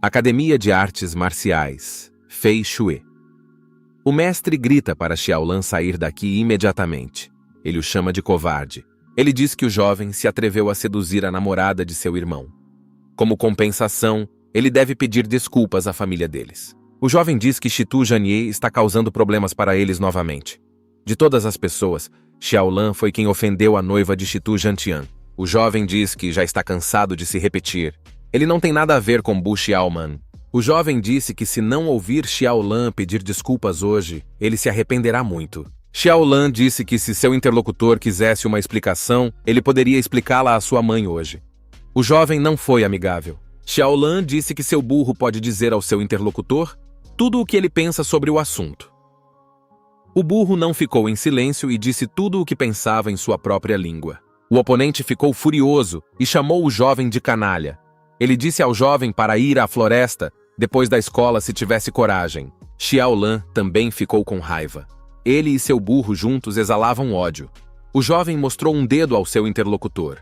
Academia de Artes Marciais, Fei Shui. O mestre grita para Xiaolan sair daqui imediatamente. Ele o chama de covarde. Ele diz que o jovem se atreveu a seduzir a namorada de seu irmão. Como compensação, ele deve pedir desculpas à família deles. O jovem diz que Shitu Janie está causando problemas para eles novamente. De todas as pessoas, Xiaolan foi quem ofendeu a noiva de Shitu Jantian. O jovem diz que já está cansado de se repetir. Ele não tem nada a ver com Bu Xiaoman. O jovem disse que se não ouvir Xiaolan pedir desculpas hoje, ele se arrependerá muito. Xiaolan disse que se seu interlocutor quisesse uma explicação, ele poderia explicá-la à sua mãe hoje. O jovem não foi amigável. Xiaolan disse que seu burro pode dizer ao seu interlocutor tudo o que ele pensa sobre o assunto. O burro não ficou em silêncio e disse tudo o que pensava em sua própria língua. O oponente ficou furioso e chamou o jovem de canalha. Ele disse ao jovem para ir à floresta depois da escola se tivesse coragem. Xiaolan também ficou com raiva. Ele e seu burro juntos exalavam ódio. O jovem mostrou um dedo ao seu interlocutor.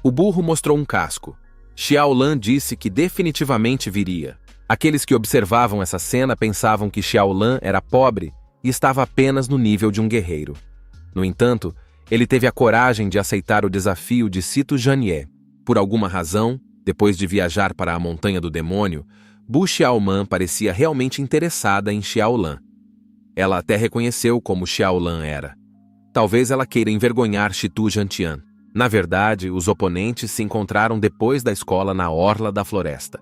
O burro mostrou um casco. Xiaolan disse que definitivamente viria. Aqueles que observavam essa cena pensavam que Xiaolan era pobre e estava apenas no nível de um guerreiro. No entanto, ele teve a coragem de aceitar o desafio de Shitu Janie. Por alguma razão, depois de viajar para a Montanha do Demônio, Bu Xiaoman parecia realmente interessada em Xiaolan. Ela até reconheceu como Xiaolan era. Talvez ela queira envergonhar Shitu Jantian. Na verdade, os oponentes se encontraram depois da escola na orla da floresta.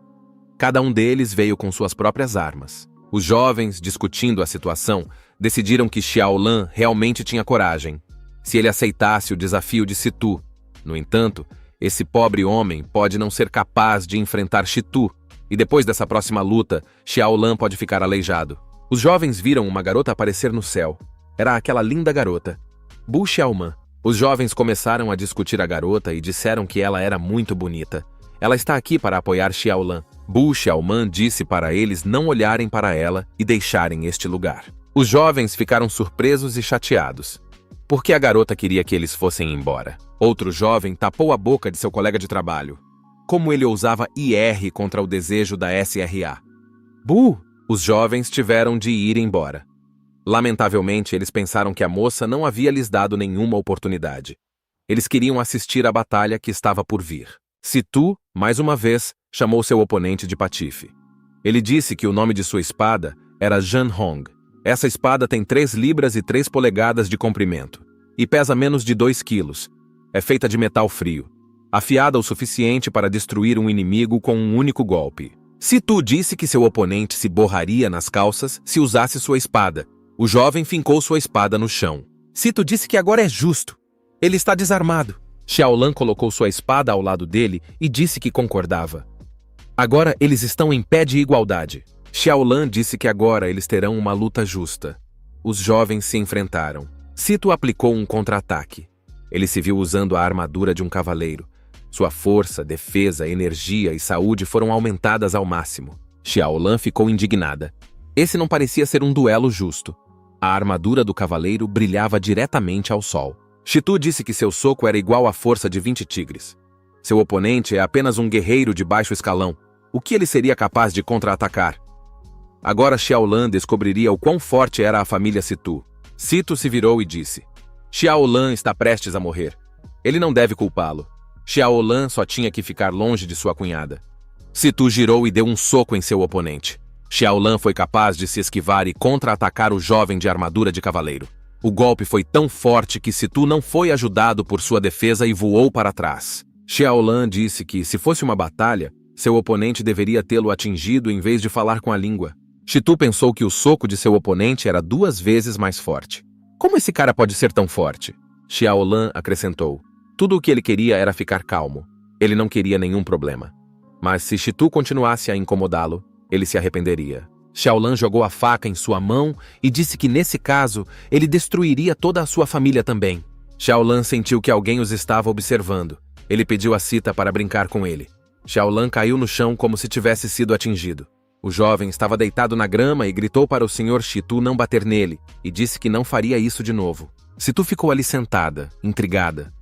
Cada um deles veio com suas próprias armas. Os jovens, discutindo a situação, decidiram que Xiaolan realmente tinha coragem, se ele aceitasse o desafio de Shitu. No entanto, esse pobre homem pode não ser capaz de enfrentar Shitu, e depois dessa próxima luta, Xiaolan pode ficar aleijado. Os jovens viram uma garota aparecer no céu. Era aquela linda garota, Bu Xiaoman. Os jovens começaram a discutir a garota e disseram que ela era muito bonita. Ela está aqui para apoiar Xiaolan. Bu Xiaoman disse para eles não olharem para ela e deixarem este lugar. Os jovens ficaram surpresos e chateados. Por que a garota queria que eles fossem embora? Outro jovem tapou a boca de seu colega de trabalho. Como ele ousava ir contra o desejo da SRA? Bu! Os jovens tiveram de ir embora. Lamentavelmente, eles pensaram que a moça não havia lhes dado nenhuma oportunidade. Eles queriam assistir à batalha que estava por vir. Shitu, mais uma vez, chamou seu oponente de patife. Ele disse que o nome de sua espada era Zhan Hong. Essa espada tem 3 libras e 3 polegadas de comprimento e pesa menos de 2 quilos. É feita de metal frio, afiada o suficiente para destruir um inimigo com um único golpe. Shitu disse que seu oponente se borraria nas calças se usasse sua espada. O jovem fincou sua espada no chão. Shitu disse que agora é justo. Ele está desarmado. Xiaolan colocou sua espada ao lado dele e disse que concordava. Agora eles estão em pé de igualdade. Xiaolan disse que agora eles terão uma luta justa. Os jovens se enfrentaram. Shitu aplicou um contra-ataque. Ele se viu usando a armadura de um cavaleiro. Sua força, defesa, energia e saúde foram aumentadas ao máximo. Xiaolan ficou indignada. Esse não parecia ser um duelo justo. A armadura do cavaleiro brilhava diretamente ao sol. Shitu disse que seu soco era igual à força de 20 tigres. Seu oponente é apenas um guerreiro de baixo escalão. O que ele seria capaz de contra-atacar? Agora Xiaolan descobriria o quão forte era a família Shitu. Shitu se virou e disse: Xiaolan está prestes a morrer. Ele não deve culpá-lo. Xiaolan só tinha que ficar longe de sua cunhada. Shitu girou e deu um soco em seu oponente. Xiaolan foi capaz de se esquivar e contra-atacar o jovem de armadura de cavaleiro. O golpe foi tão forte que Shitu não foi ajudado por sua defesa e voou para trás. Xiaolan disse que, se fosse uma batalha, seu oponente deveria tê-lo atingido em vez de falar com a língua. Shitu pensou que o soco de seu oponente era 2 vezes mais forte. Como esse cara pode ser tão forte? Xiaolan acrescentou. Tudo o que ele queria era ficar calmo. Ele não queria nenhum problema. Mas se Shitu continuasse a incomodá-lo, ele se arrependeria. Xiaolan jogou a faca em sua mão e disse que nesse caso, ele destruiria toda a sua família também. Xiaolan sentiu que alguém os estava observando. Ele pediu a Sita para brincar com ele. Xiaolan caiu no chão como se tivesse sido atingido. O jovem estava deitado na grama e gritou para o Sr. Shitu não bater nele e disse que não faria isso de novo. Shitu ficou ali sentada, intrigada.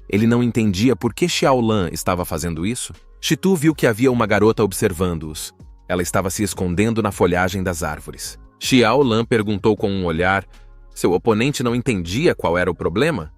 Ele não entendia por que Xiaolan estava fazendo isso. Shitu viu que havia uma garota observando-os. Ela estava se escondendo na folhagem das árvores. Xiao Lan perguntou com um olhar. Seu oponente não entendia qual era o problema?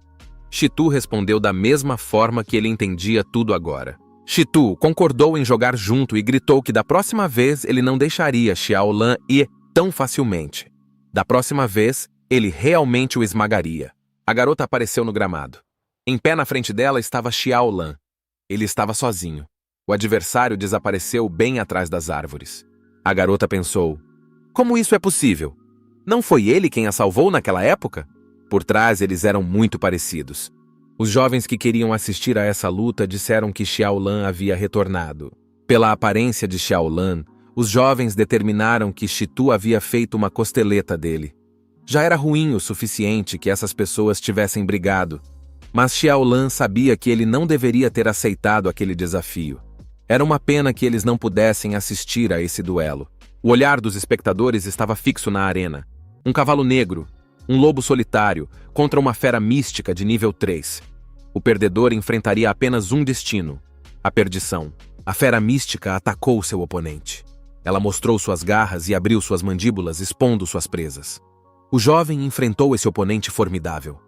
Shitu respondeu da mesma forma que ele entendia tudo agora. Shitu concordou em jogar junto e gritou que da próxima vez ele não deixaria Xiao Lan ir tão facilmente. Da próxima vez, ele realmente o esmagaria. A garota apareceu no gramado. Em pé na frente dela estava Xiao Lan. Ele estava sozinho. O adversário desapareceu bem atrás das árvores. A garota pensou: como isso é possível? Não foi ele quem a salvou naquela época? Por trás eles eram muito parecidos. Os jovens que queriam assistir a essa luta disseram que Xiao Lan havia retornado. Pela aparência de Xiao Lan, os jovens determinaram que Shitu havia feito uma costeleta dele. Já era ruim o suficiente que essas pessoas tivessem brigado, mas Xiao Lan sabia que ele não deveria ter aceitado aquele desafio. Era uma pena que eles não pudessem assistir a esse duelo. O olhar dos espectadores estava fixo na arena. Um cavalo negro, um lobo solitário, contra uma fera mística de nível 3. O perdedor enfrentaria apenas um destino: a perdição. A fera mística atacou seu oponente. Ela mostrou suas garras e abriu suas mandíbulas, expondo suas presas. O jovem enfrentou esse oponente formidável.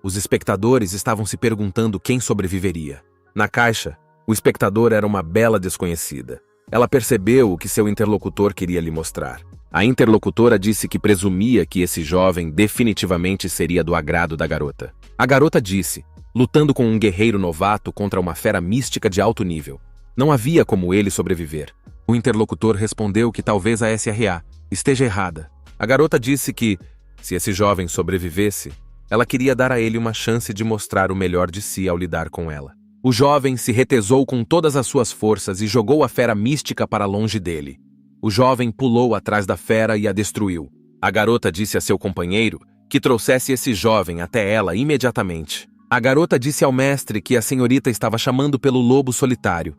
Os espectadores estavam se perguntando quem sobreviveria. Na caixa, o espectador era uma bela desconhecida. Ela percebeu o que seu interlocutor queria lhe mostrar. A interlocutora disse que presumia que esse jovem definitivamente seria do agrado da garota. A garota disse, lutando com um guerreiro novato contra uma fera mística de alto nível. Não havia como ele sobreviver. O interlocutor respondeu que talvez a SRA esteja errada. A garota disse que, se esse jovem sobrevivesse, ela queria dar a ele uma chance de mostrar o melhor de si ao lidar com ela. O jovem se retesou com todas as suas forças e jogou a fera mística para longe dele. O jovem pulou atrás da fera e a destruiu. A garota disse a seu companheiro que trouxesse esse jovem até ela imediatamente. A garota disse ao mestre que a senhorita estava chamando pelo lobo solitário.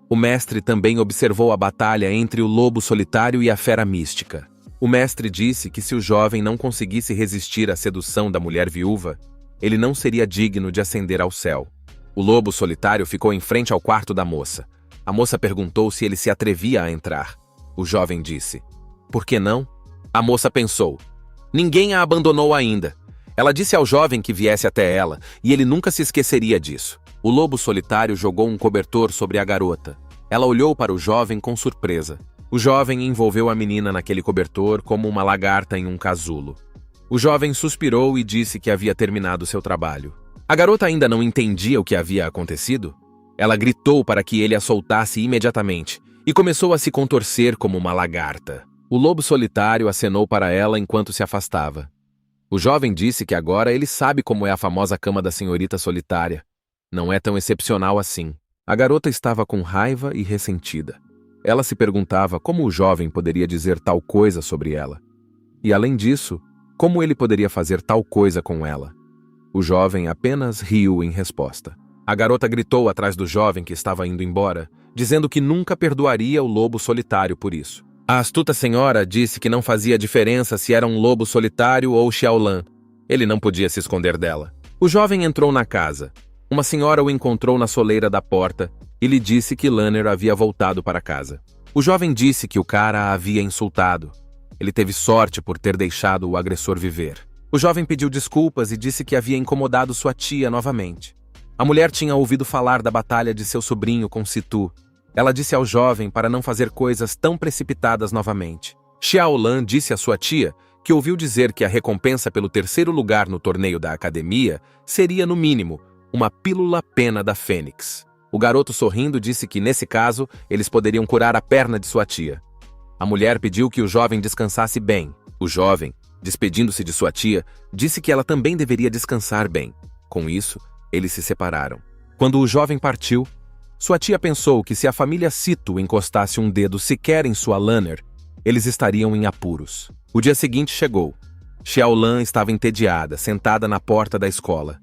O mestre também observou a batalha entre o lobo solitário e a fera mística. O mestre disse que se o jovem não conseguisse resistir à sedução da mulher viúva, ele não seria digno de ascender ao céu. O lobo solitário ficou em frente ao quarto da moça. A moça perguntou se ele se atrevia a entrar. O jovem disse: por que não? A moça pensou: ninguém a abandonou ainda. Ela disse ao jovem que viesse até ela, e ele nunca se esqueceria disso. O lobo solitário jogou um cobertor sobre a garota. Ela olhou para o jovem com surpresa. O jovem envolveu a menina naquele cobertor como uma lagarta em um casulo. O jovem suspirou e disse que havia terminado seu trabalho. A garota ainda não entendia o que havia acontecido. Ela gritou para que ele a soltasse imediatamente e começou a se contorcer como uma lagarta. O lobo solitário acenou para ela enquanto se afastava. O jovem disse que agora ele sabe como é a famosa cama da senhorita solitária. Não é tão excepcional assim. A garota estava com raiva e ressentida. Ela se perguntava como o jovem poderia dizer tal coisa sobre ela. E além disso, como ele poderia fazer tal coisa com ela? O jovem apenas riu em resposta. A garota gritou atrás do jovem que estava indo embora, dizendo que nunca perdoaria o lobo solitário por isso. A astuta senhora disse que não fazia diferença se era um lobo solitário ou Xiao Lan. Ele não podia se esconder dela. O jovem entrou na casa. Uma senhora o encontrou na soleira da porta e lhe disse que Lanner havia voltado para casa. O jovem disse que o cara a havia insultado. Ele teve sorte por ter deixado o agressor viver. O jovem pediu desculpas e disse que havia incomodado sua tia novamente. A mulher tinha ouvido falar da batalha de seu sobrinho com Situ. Ela disse ao jovem para não fazer coisas tão precipitadas novamente. Xiao Lan disse à sua tia que ouviu dizer que a recompensa pelo terceiro lugar no torneio da academia seria, no mínimo, uma pílula pena da Fênix. O garoto sorrindo disse que, nesse caso, eles poderiam curar a perna de sua tia. A mulher pediu que o jovem descansasse bem. O jovem, despedindo-se de sua tia, disse que ela também deveria descansar bem. Com isso, eles se separaram. Quando o jovem partiu, sua tia pensou que se a família Sito encostasse um dedo sequer em sua Lanner, eles estariam em apuros. O dia seguinte chegou. Xiao Lan estava entediada, sentada na porta da escola.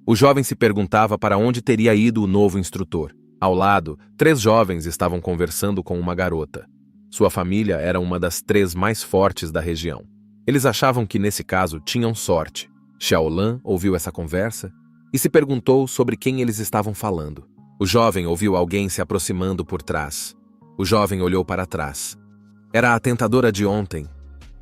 O jovem se perguntava para onde teria ido o novo instrutor. Ao lado, 3 jovens estavam conversando com uma garota. Sua família era uma das 3 mais fortes da região. Eles achavam que, nesse caso, tinham sorte. Xiao Lan ouviu essa conversa e se perguntou sobre quem eles estavam falando. O jovem ouviu alguém se aproximando por trás. O jovem olhou para trás. Era a tentadora de ontem.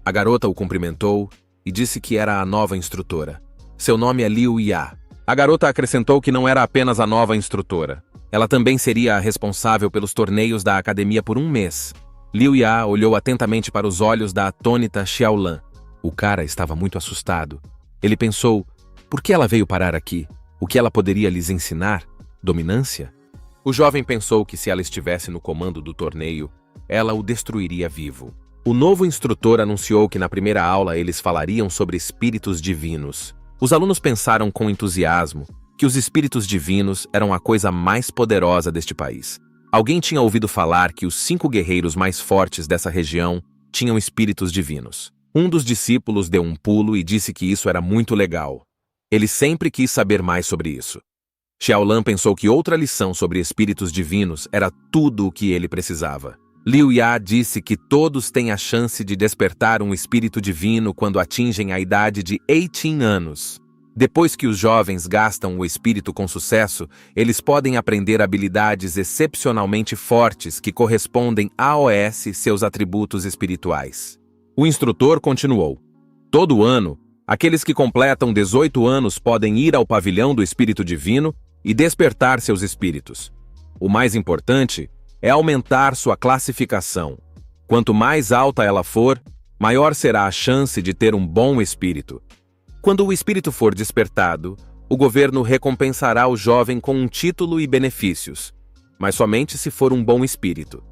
A garota o cumprimentou e disse que era a nova instrutora. Seu nome é Liu Ya. A garota acrescentou que não era apenas a nova instrutora. Ela também seria a responsável pelos torneios da academia por um mês. Liu Ya olhou atentamente para os olhos da atônita Xiaolan. O cara estava muito assustado. Ele pensou, por que ela veio parar aqui? O que ela poderia lhes ensinar? Dominância? O jovem pensou que se ela estivesse no comando do torneio, ela o destruiria vivo. O novo instrutor anunciou que na primeira aula eles falariam sobre espíritos divinos. Os alunos pensaram com entusiasmo que os espíritos divinos eram a coisa mais poderosa deste país. Alguém tinha ouvido falar que os 5 guerreiros mais fortes dessa região tinham espíritos divinos. Um dos discípulos deu um pulo e disse que isso era muito legal. Ele sempre quis saber mais sobre isso. Xiaolan pensou que outra lição sobre espíritos divinos era tudo o que ele precisava. Liu Ya disse que todos têm a chance de despertar um espírito divino quando atingem a idade de 18 anos. Depois que os jovens gastam o espírito com sucesso, eles podem aprender habilidades excepcionalmente fortes que correspondem aos seus atributos espirituais. O instrutor continuou. Todo ano, aqueles que completam 18 anos podem ir ao pavilhão do espírito divino e despertar seus espíritos. O mais importante é aumentar sua classificação. Quanto mais alta ela for, maior será a chance de ter um bom espírito. Quando o espírito for despertado, o governo recompensará o jovem com um título e benefícios, mas somente se for um bom espírito.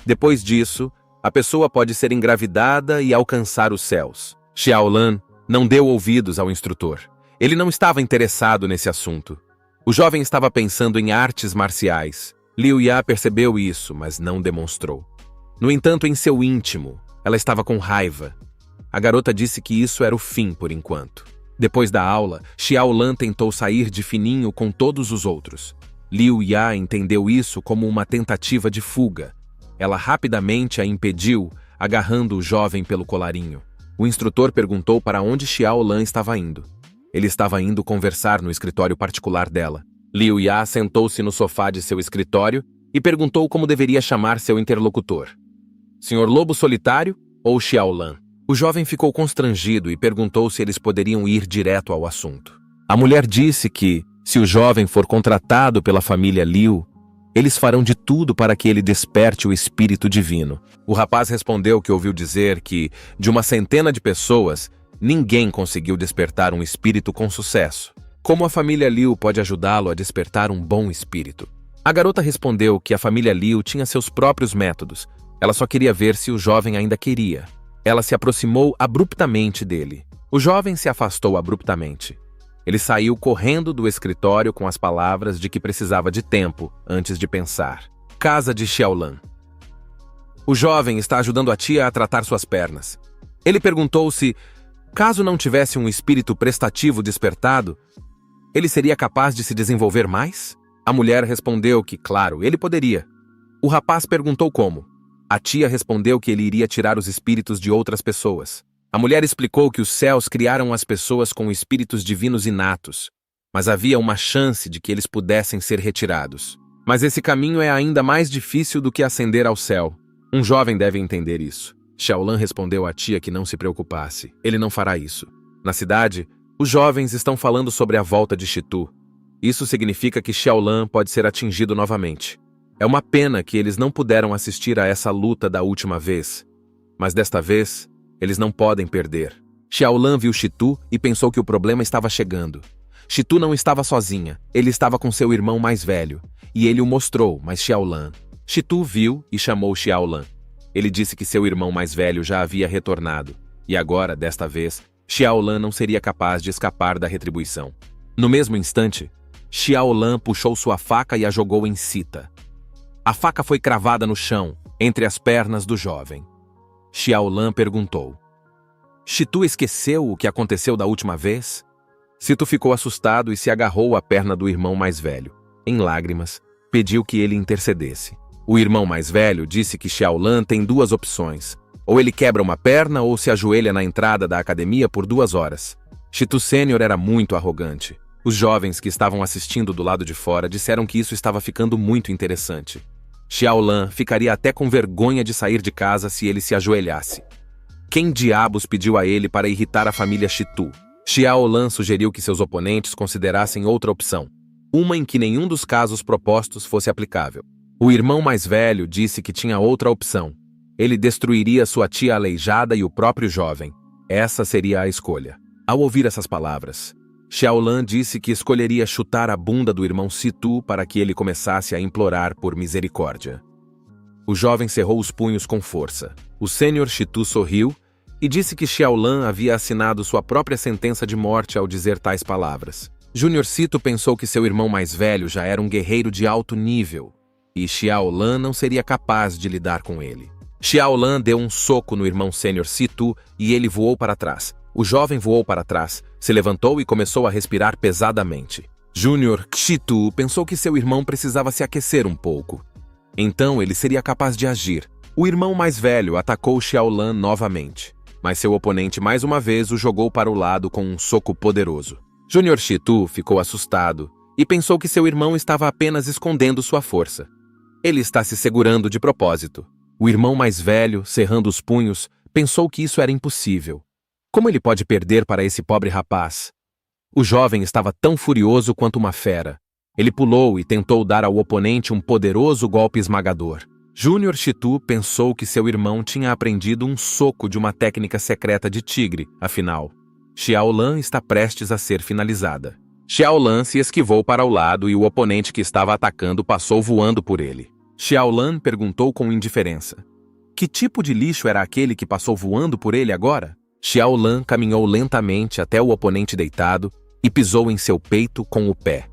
Depois disso, a pessoa pode ser engravidada e alcançar os céus. Xiaolan não deu ouvidos ao instrutor. Ele não estava interessado nesse assunto. O jovem estava pensando em artes marciais. Liu Ya percebeu isso, mas não demonstrou. No entanto, em seu íntimo, ela estava com raiva. A garota disse que isso era o fim por enquanto. Depois da aula, Xiaolan tentou sair de fininho com todos os outros. Liu Ya entendeu isso como uma tentativa de fuga. Ela rapidamente a impediu, agarrando o jovem pelo colarinho. O instrutor perguntou para onde Xiaolan estava indo. Ele estava indo conversar no escritório particular dela. Liu Ya sentou-se no sofá de seu escritório e perguntou como deveria chamar seu interlocutor. Senhor Lobo Solitário ou Xiaolan? O jovem ficou constrangido e perguntou se eles poderiam ir direto ao assunto. A mulher disse que, se o jovem for contratado pela família Liu, eles farão de tudo para que ele desperte o espírito divino. O rapaz respondeu que ouviu dizer que, de uma centena de pessoas, ninguém conseguiu despertar um espírito com sucesso. Como a família Liu pode ajudá-lo a despertar um bom espírito? A garota respondeu que a família Liu tinha seus próprios métodos. Ela só queria ver se o jovem ainda queria. Ela se aproximou abruptamente dele. O jovem se afastou abruptamente. Ele saiu correndo do escritório com as palavras de que precisava de tempo antes de pensar. Casa de Xiaolan. O jovem está ajudando a tia a tratar suas pernas. Ele perguntou se, caso não tivesse um espírito prestativo despertado, ele seria capaz de se desenvolver mais? A mulher respondeu que, claro, ele poderia. O rapaz perguntou como. A tia respondeu que ele iria tirar os espíritos de outras pessoas. A mulher explicou que os céus criaram as pessoas com espíritos divinos inatos, mas havia uma chance de que eles pudessem ser retirados. Mas esse caminho é ainda mais difícil do que ascender ao céu. Um jovem deve entender isso. Xiaolan respondeu à tia que não se preocupasse. Ele não fará isso. Na cidade, os jovens estão falando sobre a volta de Shitu. Isso significa que Xiaolan pode ser atingido novamente. É uma pena que eles não puderam assistir a essa luta da última vez, mas desta vez, eles não podem perder. Xiaolan viu Shitu e pensou que o problema estava chegando. Shitu não estava sozinha, ele estava com seu irmão mais velho, e ele o mostrou, mas Xiaolan. Shitu viu e chamou Xiaolan. Ele disse que seu irmão mais velho já havia retornado, e agora, desta vez, Xiaolan não seria capaz de escapar da retribuição. No mesmo instante, Xiaolan puxou sua faca e a jogou em Sita. A faca foi cravada no chão, entre as pernas do jovem. Xiaolan perguntou. Shitu esqueceu o que aconteceu da última vez? Sito ficou assustado e se agarrou à perna do irmão mais velho. Em lágrimas, pediu que ele intercedesse. O irmão mais velho disse que Xiaolan tem 2 opções. Ou ele quebra uma perna ou se ajoelha na entrada da academia por 2 horas. Shitu Sênior era muito arrogante. Os jovens que estavam assistindo do lado de fora disseram que isso estava ficando muito interessante. Xiaolan ficaria até com vergonha de sair de casa se ele se ajoelhasse. Quem diabos pediu a ele para irritar a família Shitu? Xiaolan sugeriu que seus oponentes considerassem outra opção, uma em que nenhum dos casos propostos fosse aplicável. O irmão mais velho disse que tinha outra opção. Ele destruiria sua tia aleijada e o próprio jovem. Essa seria a escolha. Ao ouvir essas palavras, Xiaolan disse que escolheria chutar a bunda do irmão Situ para que ele começasse a implorar por misericórdia. O jovem cerrou os punhos com força. O sênior Shitu sorriu e disse que Xiaolan havia assinado sua própria sentença de morte ao dizer tais palavras. Júnior Situ pensou que seu irmão mais velho já era um guerreiro de alto nível e Xiaolan não seria capaz de lidar com ele. Xiaolan deu um soco no irmão sênior Situ e ele voou para trás. O jovem voou para trás, se levantou e começou a respirar pesadamente. Júnior Shitu pensou que seu irmão precisava se aquecer um pouco. Então ele seria capaz de agir. O irmão mais velho atacou Xiaolan novamente, mas seu oponente mais uma vez o jogou para o lado com um soco poderoso. Júnior Shitu ficou assustado e pensou que seu irmão estava apenas escondendo sua força. Ele está se segurando de propósito. O irmão mais velho, cerrando os punhos, pensou que isso era impossível. Como ele pode perder para esse pobre rapaz? O jovem estava tão furioso quanto uma fera. Ele pulou e tentou dar ao oponente um poderoso golpe esmagador. Júnior Shitu pensou que seu irmão tinha aprendido um soco de uma técnica secreta de tigre, afinal. Xiaolan está prestes a ser finalizada. Xiaolan se esquivou para o lado e o oponente que estava atacando passou voando por ele. Xiaolan perguntou com indiferença. Que tipo de lixo era aquele que passou voando por ele agora? Xiaolan caminhou lentamente até o oponente deitado e pisou em seu peito com o pé.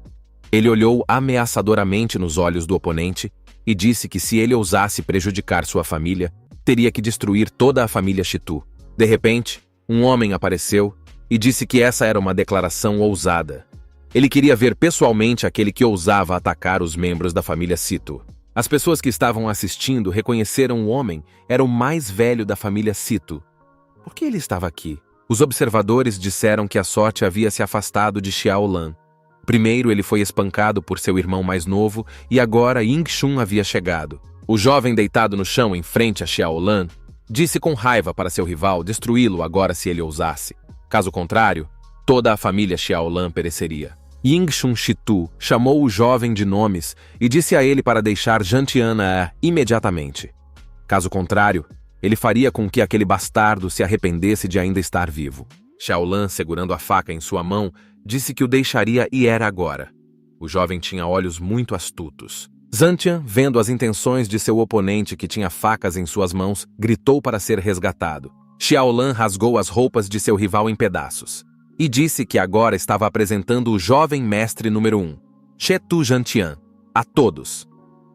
Ele olhou ameaçadoramente nos olhos do oponente e disse que se ele ousasse prejudicar sua família, teria que destruir toda a família Shitu. De repente, um homem apareceu e disse que essa era uma declaração ousada. Ele queria ver pessoalmente aquele que ousava atacar os membros da família Situ. As pessoas que estavam assistindo reconheceram o homem era o mais velho da família Situ. Por que ele estava aqui? Os observadores disseram que a sorte havia se afastado de Xiaolan. Primeiro ele foi espancado por seu irmão mais novo e agora Yingxun havia chegado. O jovem deitado no chão em frente a Xiaolan disse com raiva para seu rival destruí-lo agora se ele ousasse. Caso contrário, toda a família Xiaolan pereceria. Yingxun Shitu chamou o jovem de nomes e disse a ele para deixar Jantiana imediatamente. Caso contrário, ele faria com que aquele bastardo se arrependesse de ainda estar vivo. Xiaolan, segurando a faca em sua mão, disse que o deixaria e era agora. O jovem tinha olhos muito astutos. Zantian, vendo as intenções de seu oponente que tinha facas em suas mãos, gritou para ser resgatado. Xiaolan rasgou as roupas de seu rival em pedaços e disse que agora estava apresentando o jovem mestre número 1, Shetu Jantian, a todos.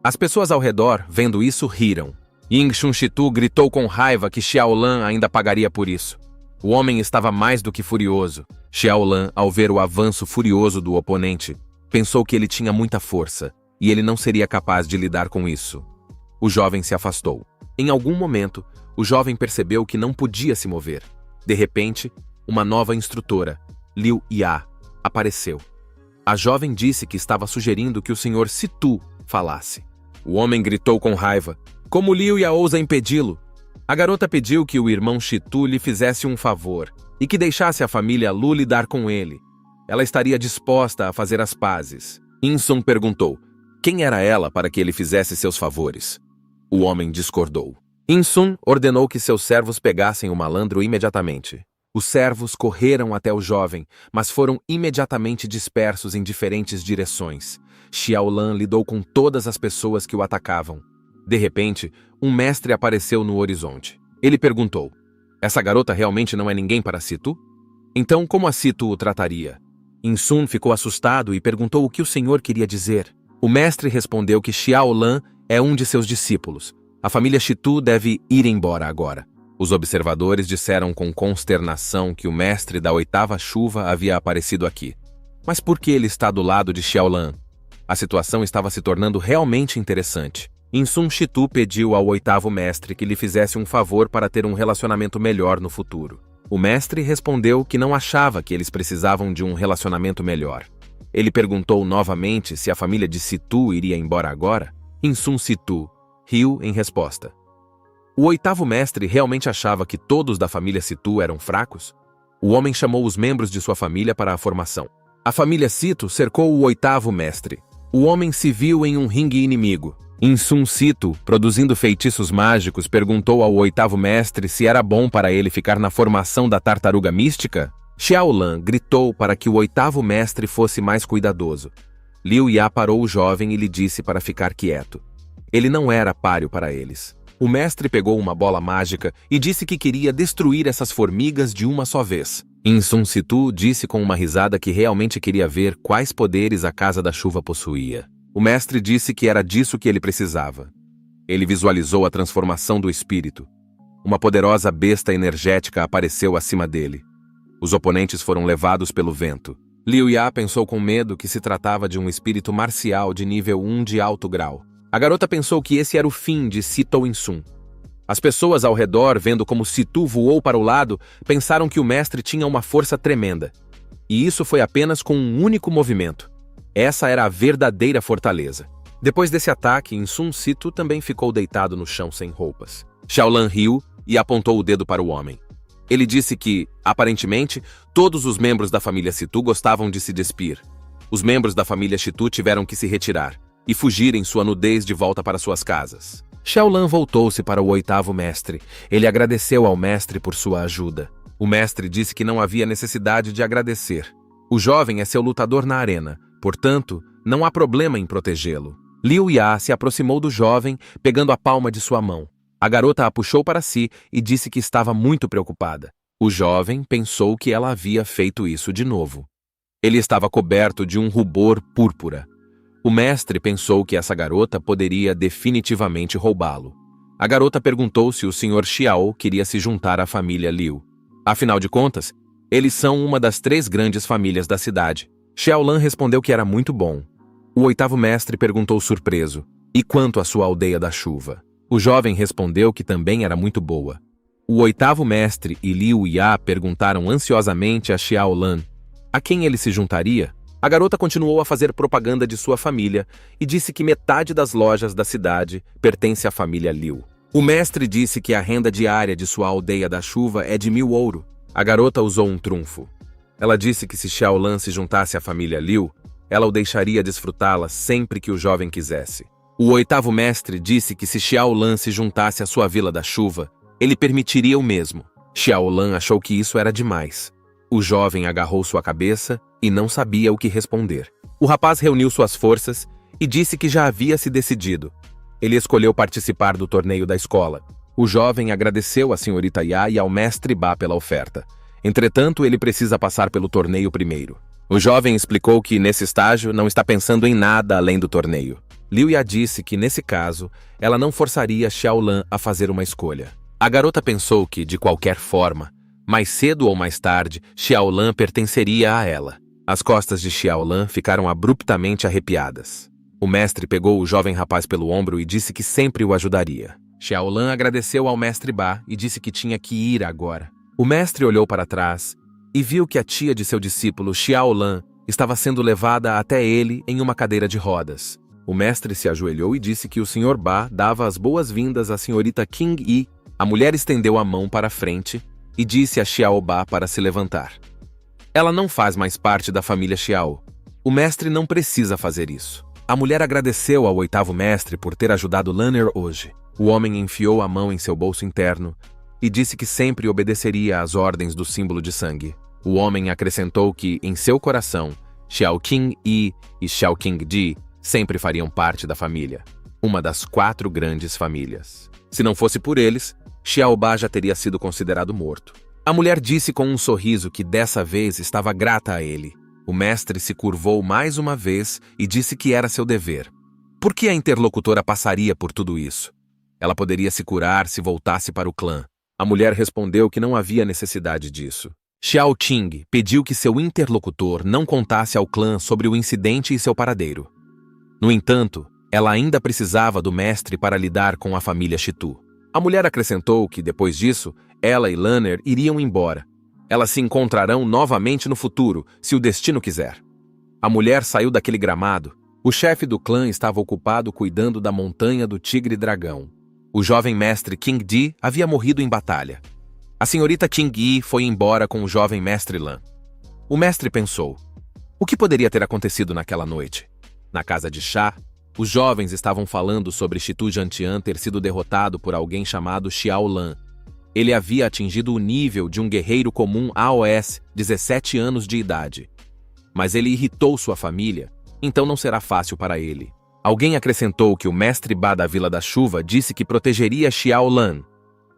As pessoas ao redor, vendo isso, riram. Yingxun Shitu gritou com raiva que Xiaolan ainda pagaria por isso. O homem estava mais do que furioso. Xiaolan, ao ver o avanço furioso do oponente, pensou que ele tinha muita força e ele não seria capaz de lidar com isso. O jovem se afastou. Em algum momento, o jovem percebeu que não podia se mover. De repente, uma nova instrutora, Liu Ya, apareceu. A jovem disse que estava sugerindo que o Sr. Situ falasse. O homem gritou com raiva. Como Liu Ya ousa impedi-lo? A garota pediu que o irmão Shitu lhe fizesse um favor e que deixasse a família Lu lidar com ele. Ela estaria disposta a fazer as pazes. Insun perguntou, quem era ela para que ele fizesse seus favores? O homem discordou. Insun ordenou que seus servos pegassem o malandro imediatamente. Os servos correram até o jovem, mas foram imediatamente dispersos em diferentes direções. Xiaolan lidou com todas as pessoas que o atacavam. De repente, um mestre apareceu no horizonte. Ele perguntou, essa garota realmente não é ninguém para Situ? Então como a Situ o trataria? Insun ficou assustado e perguntou o que o senhor queria dizer. O mestre respondeu que Xiaolan é um de seus discípulos. A família Shitu deve ir embora agora. Os observadores disseram com consternação que o mestre da 8ª chuva havia aparecido aqui. Mas por que ele está do lado de Xiaolan? A situação estava se tornando realmente interessante. Insun Shitu pediu ao 8º mestre que lhe fizesse um favor para ter um relacionamento melhor no futuro. O mestre respondeu que não achava que eles precisavam de um relacionamento melhor. Ele perguntou novamente se a família de Situ iria embora agora. Insun Situ riu em resposta. O oitavo mestre realmente achava que todos da família Situ eram fracos? O homem chamou os membros de sua família para a formação. A família Situ cercou o oitavo mestre. O homem se viu em um ringue inimigo. Insun Situ, produzindo feitiços mágicos, perguntou ao oitavo mestre se era bom para ele ficar na formação da tartaruga mística. Xiaolan gritou para que o oitavo mestre fosse mais cuidadoso. Liu Ya parou o jovem e lhe disse para ficar quieto. Ele não era páreo para eles. O mestre pegou uma bola mágica e disse que queria destruir essas formigas de uma só vez. Insun Situ disse com uma risada que realmente queria ver quais poderes a Casa da Chuva possuía. O mestre disse que era disso que ele precisava. Ele visualizou a transformação do espírito. Uma poderosa besta energética apareceu acima dele. Os oponentes foram levados pelo vento. Liu Ya pensou com medo que se tratava de um espírito marcial de nível 1 de alto grau. A garota pensou que esse era o fim de Sito Insun. As pessoas ao redor, vendo como Situ voou para o lado, pensaram que o mestre tinha uma força tremenda. E isso foi apenas com um único movimento. Essa era a verdadeira fortaleza. Depois desse ataque, Insun Situ também ficou deitado no chão sem roupas. Xiaolan riu e apontou o dedo para o homem. Ele disse que, aparentemente, todos os membros da família Situ gostavam de se despir. Os membros da família Chitu tiveram que se retirar e fugir em sua nudez de volta para suas casas. Xiaolan voltou-se para o oitavo mestre. Ele agradeceu ao mestre por sua ajuda. O mestre disse que não havia necessidade de agradecer. O jovem é seu lutador na arena, portanto, não há problema em protegê-lo. Liu Ya se aproximou do jovem, pegando a palma de sua mão. A garota a puxou para si e disse que estava muito preocupada. O jovem pensou que ela havia feito isso de novo. Ele estava coberto de um rubor púrpura. O mestre pensou que essa garota poderia definitivamente roubá-lo. A garota perguntou se o Sr. Xiao queria se juntar à família Liu. Afinal de contas, eles são uma das 3 grandes famílias da cidade. Xiaolan respondeu que era muito bom. O oitavo mestre perguntou surpreso: "E quanto à sua aldeia da chuva?" O jovem respondeu que também era muito boa. O oitavo mestre e Liu Ya perguntaram ansiosamente a Xiaolan a quem ele se juntaria. A garota continuou a fazer propaganda de sua família e disse que metade das lojas da cidade pertence à família Liu. O mestre disse que a renda diária de sua aldeia da chuva é de 1000 ouro. A garota usou um trunfo. Ela disse que se Xiaolan se juntasse à família Liu, ela o deixaria desfrutá-la sempre que o jovem quisesse. O oitavo mestre disse que se Xiaolan se juntasse à sua Vila da Chuva, ele permitiria o mesmo. Xiaolan achou que isso era demais. O jovem agarrou sua cabeça e não sabia o que responder. O rapaz reuniu suas forças e disse que já havia se decidido. Ele escolheu participar do torneio da escola. O jovem agradeceu à senhorita Ya e ao mestre Ba pela oferta. Entretanto, ele precisa passar pelo torneio primeiro. O jovem explicou que, nesse estágio, não está pensando em nada além do torneio. Liu Ya disse que, nesse caso, ela não forçaria Xiaolan a fazer uma escolha. A garota pensou que, de qualquer forma, mais cedo ou mais tarde, Xiaolan pertenceria a ela. As costas de Xiaolan ficaram abruptamente arrepiadas. O mestre pegou o jovem rapaz pelo ombro e disse que sempre o ajudaria. Xiaolan agradeceu ao mestre Ba e disse que tinha que ir agora. O mestre olhou para trás e viu que a tia de seu discípulo, Xiaolan, estava sendo levada até ele em uma cadeira de rodas. O mestre se ajoelhou e disse que o Sr. Ba dava as boas-vindas à senhorita King Yi. A mulher estendeu a mão para a frente e disse a Xiao Ba para se levantar. Ela não faz mais parte da família Xiao. O mestre não precisa fazer isso. A mulher agradeceu ao oitavo mestre por ter ajudado Lanner hoje. O homem enfiou a mão em seu bolso interno e disse que sempre obedeceria às ordens do símbolo de sangue. O homem acrescentou que, em seu coração, Xiao King Yi e Xiao King Ji sempre fariam parte da família, uma das 4 grandes famílias. Se não fosse por eles, Xiao Ba já teria sido considerado morto. A mulher disse com um sorriso que dessa vez estava grata a ele. O mestre se curvou mais uma vez e disse que era seu dever. Por que a interlocutora passaria por tudo isso? Ela poderia se curar se voltasse para o clã. A mulher respondeu que não havia necessidade disso. Xiao Qing pediu que seu interlocutor não contasse ao clã sobre o incidente e seu paradeiro. No entanto, ela ainda precisava do mestre para lidar com a família Chitu. A mulher acrescentou que, depois disso, ela e Lanner iriam embora. Elas se encontrarão novamente no futuro, se o destino quiser. A mulher saiu daquele gramado O chefe do clã estava ocupado cuidando da montanha do tigre-dragão. O jovem mestre King Di havia morrido em batalha. A senhorita King Yi foi embora com o jovem mestre Lan. O mestre pensou: o que poderia ter acontecido naquela noite? Na casa de chá, os jovens estavam falando sobre Shitu Jantian ter sido derrotado por alguém chamado Xiao Lan. Ele havia atingido o nível de um guerreiro comum aos 17 anos de idade. Mas ele irritou sua família, então não será fácil para ele. Alguém acrescentou que o mestre Ba da Vila da Chuva disse que protegeria Xiao Lan.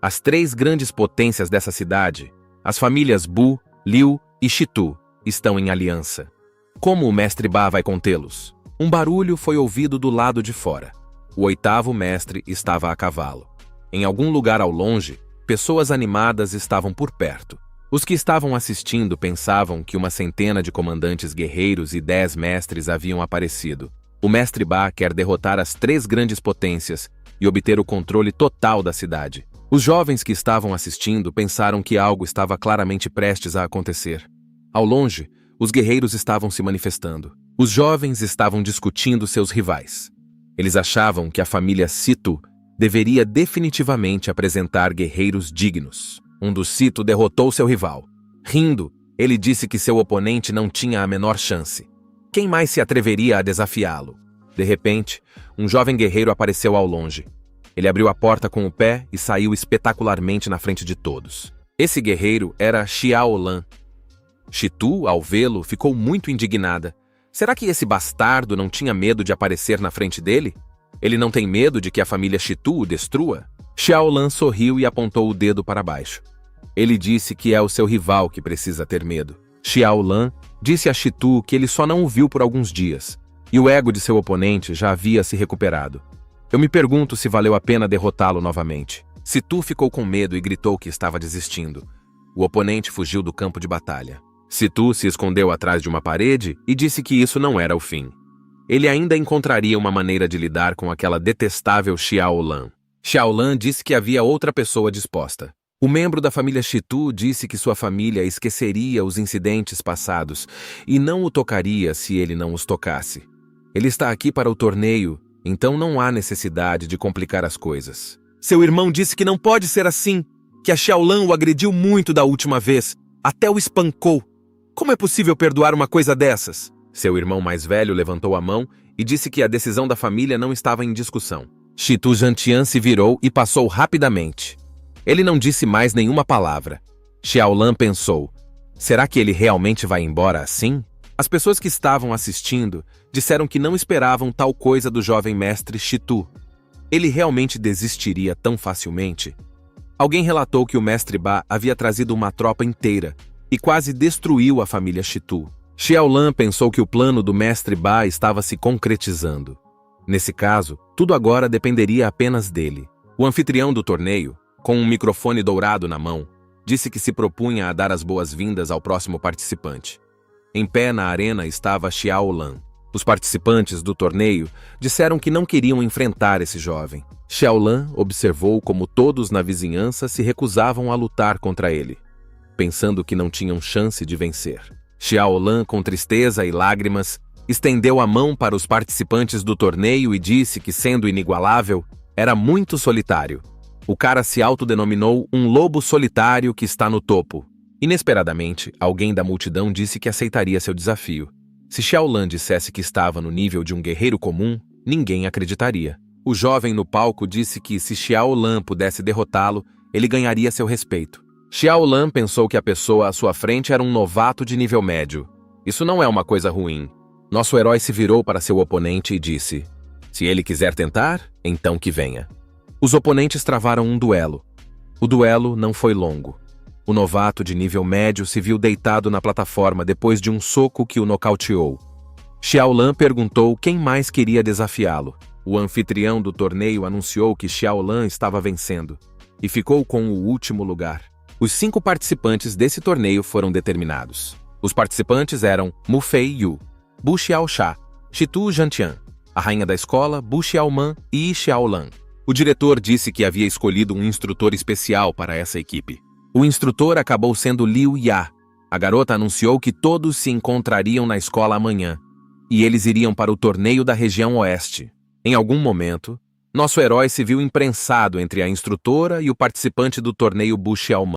As 3 grandes potências dessa cidade, as famílias Bu, Liu e Shitu, estão em aliança. Como o mestre Ba vai contê-los? Um barulho foi ouvido do lado de fora. O 8º mestre estava a cavalo. Em algum lugar ao longe, pessoas animadas estavam por perto. Os que estavam assistindo pensavam que uma centena de comandantes guerreiros e 10 mestres haviam aparecido. O mestre Ba quer derrotar as 3 grandes potências e obter o controle total da cidade. Os jovens que estavam assistindo pensaram que algo estava claramente prestes a acontecer. Ao longe, os guerreiros estavam se manifestando. Os jovens estavam discutindo seus rivais. Eles achavam que a família Sito deveria definitivamente apresentar guerreiros dignos. Um dos Sito derrotou seu rival. Rindo, ele disse que seu oponente não tinha a menor chance. Quem mais se atreveria a desafiá-lo? De repente, um jovem guerreiro apareceu ao longe. Ele abriu a porta com o pé e saiu espetacularmente na frente de todos. Esse guerreiro era Xiao Lan. Shitu, ao vê-lo, ficou muito indignada. Será que esse bastardo não tinha medo de aparecer na frente dele? Ele não tem medo de que a família Shitu o destrua? Xiao Lan sorriu e apontou o dedo para baixo. Ele disse que é o seu rival que precisa ter medo. Xiao Lan disse a Shitu que ele só não o viu por alguns dias, e o ego de seu oponente já havia se recuperado. Eu me pergunto se valeu a pena derrotá-lo novamente. Shitu ficou com medo e gritou que estava desistindo. O oponente fugiu do campo de batalha. Shitu se escondeu atrás de uma parede e disse que isso não era o fim. Ele ainda encontraria uma maneira de lidar com aquela detestável Xiao Lan. Xiao Lan disse que havia outra pessoa disposta. O membro da família Shitu disse que sua família esqueceria os incidentes passados e não o tocaria se ele não os tocasse. Ele está aqui para o torneio, então não há necessidade de complicar as coisas. Seu irmão disse que não pode ser assim, que a Xiao Lan o agrediu muito da última vez, até o espancou. Como é possível perdoar uma coisa dessas? Seu irmão mais velho levantou a mão e disse que a decisão da família não estava em discussão. Shitu Jantian se virou e passou rapidamente. Ele não disse mais nenhuma palavra. Xiao Lan pensou: será que ele realmente vai embora assim? As pessoas que estavam assistindo disseram que não esperavam tal coisa do jovem mestre Shitu. Ele realmente desistiria tão facilmente? Alguém relatou que o mestre Ba havia trazido uma tropa inteira e quase destruiu a família Shitu. Xiao Lan pensou que o plano do mestre Ba estava se concretizando. Nesse caso, tudo agora dependeria apenas dele. O anfitrião do torneio, com um microfone dourado na mão, disse que se propunha a dar as boas-vindas ao próximo participante. Em pé na arena estava Xiao Lan. Os participantes do torneio disseram que não queriam enfrentar esse jovem. Xiao Lan observou como todos na vizinhança se recusavam a lutar contra ele, pensando que não tinham chance de vencer. Xiao Lan, com tristeza e lágrimas, estendeu a mão para os participantes do torneio e disse que, sendo inigualável, era muito solitário. O cara se autodenominou um lobo solitário que está no topo. Inesperadamente, alguém da multidão disse que aceitaria seu desafio. Se Xiao Lan dissesse que estava no nível de um guerreiro comum, ninguém acreditaria. O jovem no palco disse que, se Xiao Lan pudesse derrotá-lo, ele ganharia seu respeito. Xiao Lan pensou que a pessoa à sua frente era um novato de nível médio. Isso não é uma coisa ruim. Nosso herói se virou para seu oponente e disse: se ele quiser tentar, então que venha. Os oponentes travaram um duelo. O duelo não foi longo. O novato de nível médio se viu deitado na plataforma depois de um soco que o nocauteou. Xiao Lan perguntou quem mais queria desafiá-lo. O anfitrião do torneio anunciou que Xiao Lan estava vencendo e ficou com o último lugar. Os 5 participantes desse torneio foram determinados. Os participantes eram Mu Fei Yu, Bu Xiaoxia, Shitu Jantian, a rainha da escola, Bu Xiaoman e Xiao Lan. O diretor disse que havia escolhido um instrutor especial para essa equipe. O instrutor acabou sendo Liu Ya. A garota anunciou que todos se encontrariam na escola amanhã. e eles iriam para o torneio da região oeste. Em algum momento, nosso herói se viu imprensado entre a instrutora e o participante do torneio Bush Alman.